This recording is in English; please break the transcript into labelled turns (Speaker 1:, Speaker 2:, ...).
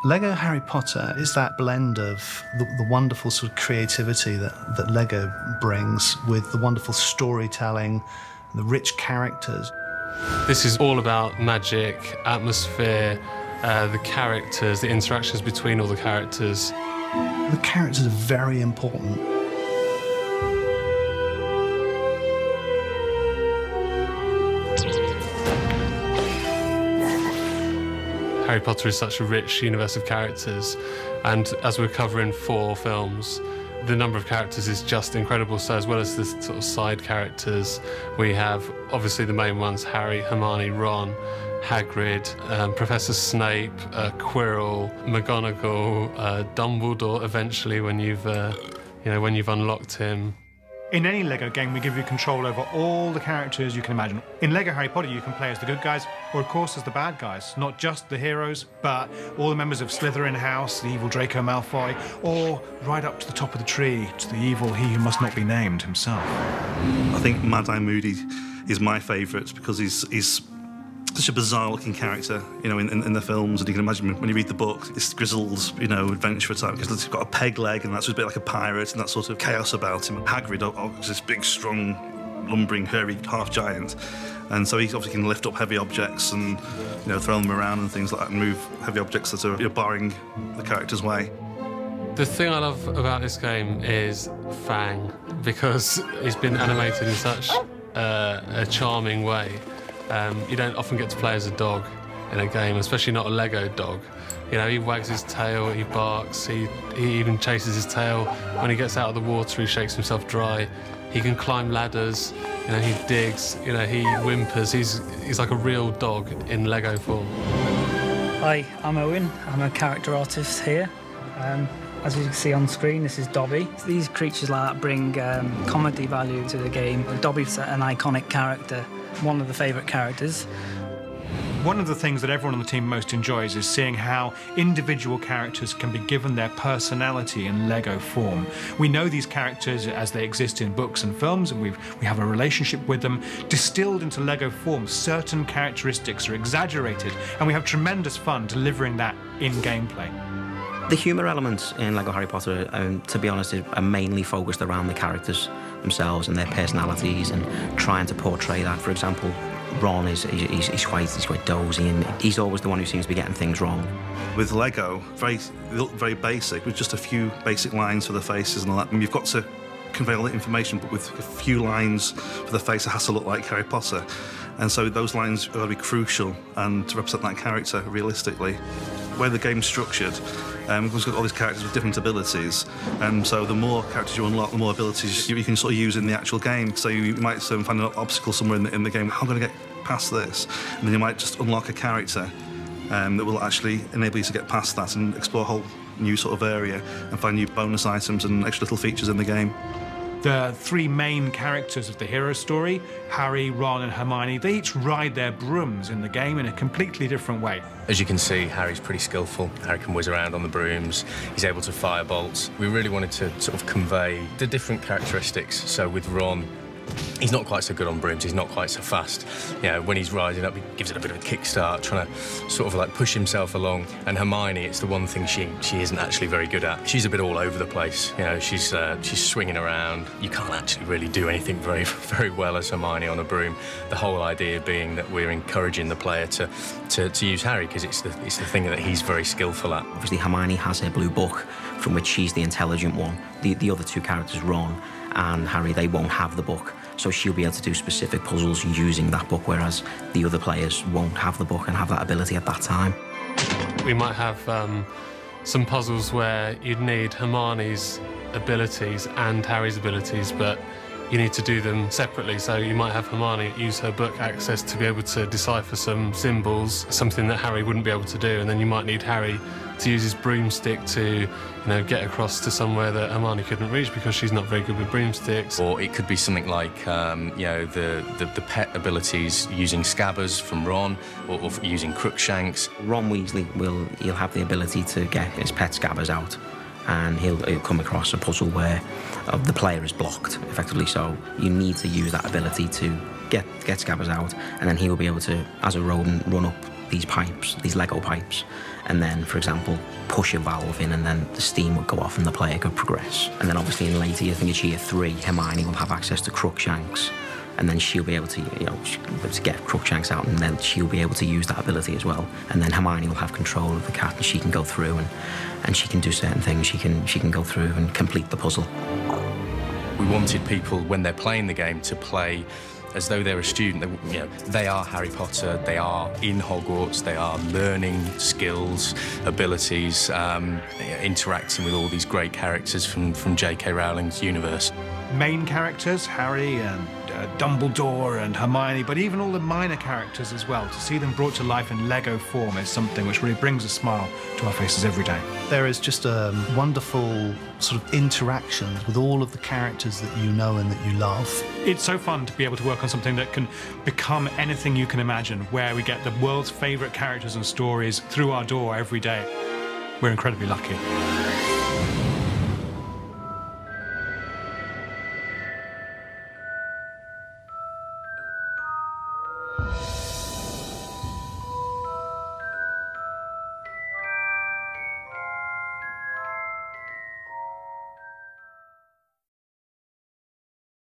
Speaker 1: Lego Harry Potter is that blend of the wonderful sort of creativity that Lego brings with the wonderful storytelling, the rich characters.
Speaker 2: This is all about magic, atmosphere, the characters, the interactions between all the characters.
Speaker 1: The characters are very important.
Speaker 2: Harry Potter is such a rich universe of characters, and as we're covering 4 films, the number of characters is just incredible. So as well as the sort of side characters, we have obviously the main ones: Harry, Hermione, Ron, Hagrid, Professor Snape, Quirrell, McGonagall, Dumbledore eventually when you've unlocked him.
Speaker 3: In any Lego game, we give you control over all the characters you can imagine. In Lego Harry Potter, you can play as the good guys, or of course as the bad guys. Not just the heroes, but all the members of Slytherin House, the evil Draco Malfoy, or right up to the top of the tree, to the evil he who must not be named himself.
Speaker 4: I think Mad-Eye Moody is my favourite because he's such a bizarre-looking character, you know, in the films, and you can imagine when you read the book, this grizzled, you know, adventurer type, because he's got a peg leg, and that's a bit like a pirate, and that sort of chaos about him. And Hagrid is this big, strong, lumbering, hairy half-giant, and so he obviously can lift up heavy objects and, you know, throw them around and things like that, and move heavy objects that are, you know, barring the character's way.
Speaker 2: The thing I love about this game is Fang, because he's been animated in such a charming way. You don't often get to play as a dog in a game, especially not a Lego dog. You know, he wags his tail, he barks, he even chases his tail. When he gets out of the water, he shakes himself dry. He can climb ladders, you know, he digs, you know, he whimpers. He's like a real dog in Lego form.
Speaker 5: Hi, I'm Owen. I'm a character artist here. As you can see on screen, this is Dobby. These creatures like that bring comedy value to the game. Dobby's an iconic character, one of the favourite characters.
Speaker 3: One of the things that everyone on the team most enjoys is seeing how individual characters can be given their personality in Lego form. We know these characters as they exist in books and films, and we have a relationship with them. Distilled into Lego form, certain characteristics are exaggerated, and we have tremendous fun delivering that in gameplay.
Speaker 6: The humour elements in Lego Harry Potter, to be honest, are mainly focused around the characters themselves and their personalities and trying to portray that. For example, Ron he's quite dozy, and he's always the one who seems to be getting things wrong.
Speaker 4: With Lego, they look very basic, with just a few basic lines for the faces and all that. And you've got to convey all the information, but with a few lines for the face, it has to look like Harry Potter. And so those lines are going to be crucial and to represent that character realistically. Where the game's structured, we've got all these characters with different abilities, and so the more characters you unlock, the more abilities you can sort of use in the actual game. So you might find an obstacle somewhere in the game. How am I going to get past this? And then you might just unlock a character that will actually enable you to get past that and explore a whole new sort of area and find new bonus items and extra little features in the game.
Speaker 3: The 3 main characters of the hero story, Harry, Ron and Hermione, they each ride their brooms in the game in a completely different way.
Speaker 7: As you can see, Harry's pretty skillful. Harry can whiz around on the brooms. He's able to fire bolts. We really wanted to sort of convey the different characteristics. So with Ron, he's not quite so good on brooms, he's not quite so fast. You know, when he's riding up, he gives it a bit of a kickstart, trying to sort of like push himself along. And Hermione, it's the one thing she isn't actually very good at. She's a bit all over the place. You know, she's swinging around. You can't actually really do anything very, very well as Hermione on a broom. The whole idea being that we're encouraging the player to use Harry because it's the thing that he's very skillful at.
Speaker 6: Obviously, Hermione has her blue book, from which she's the intelligent one. The other 2 characters, Ron and Harry, they won't have the book, so she'll be able to do specific puzzles using that book, whereas the other players won't have the book and have that ability at that time.
Speaker 2: We might have some puzzles where you'd need Hermione's abilities and Harry's abilities, but you need to do them separately. So you might have Hermione use her book access to be able to decipher some symbols, something that Harry wouldn't be able to do, and then you might need Harry to use his broomstick to, you know, get across to somewhere that Hermione couldn't reach because she's not very good with broomsticks.
Speaker 7: Or it could be something like, you know, the pet abilities using Scabbers from Ron, or using Crookshanks.
Speaker 6: Ron Weasley he'll have the ability to get his pet Scabbers out, and he'll come across a puzzle where the player is blocked, effectively. So you need to use that ability to get Scabbers out, and then he will be able to, as a rodent, run up these pipes, these Lego pipes, and then, for example, push a valve in, and then the steam would go off and the player could progress. And then obviously in later, I think it's year 3, Hermione will have access to Crookshanks, and then she'll be able to, to get Crookshanks out, and then she'll be able to use that ability as well. And then Hermione will have control of the cat, and she can go through and she can do certain things. She can go through and complete the puzzle.
Speaker 7: We wanted people, when they're playing the game, to play as though they're a student. They are Harry Potter, they are in Hogwarts, they are learning skills, abilities, interacting with all these great characters from J.K. Rowling's universe.
Speaker 3: Main characters, Harry and Dumbledore and Hermione, but even all the minor characters as well. To see them brought to life in Lego form is something which really brings a smile to our faces every day.
Speaker 1: There is just a wonderful sort of interactions with all of the characters that you know and that you love.
Speaker 3: It's so fun to be able to work on something that can become anything you can imagine, where we get the world's favourite characters and stories through our door every day. We're incredibly lucky.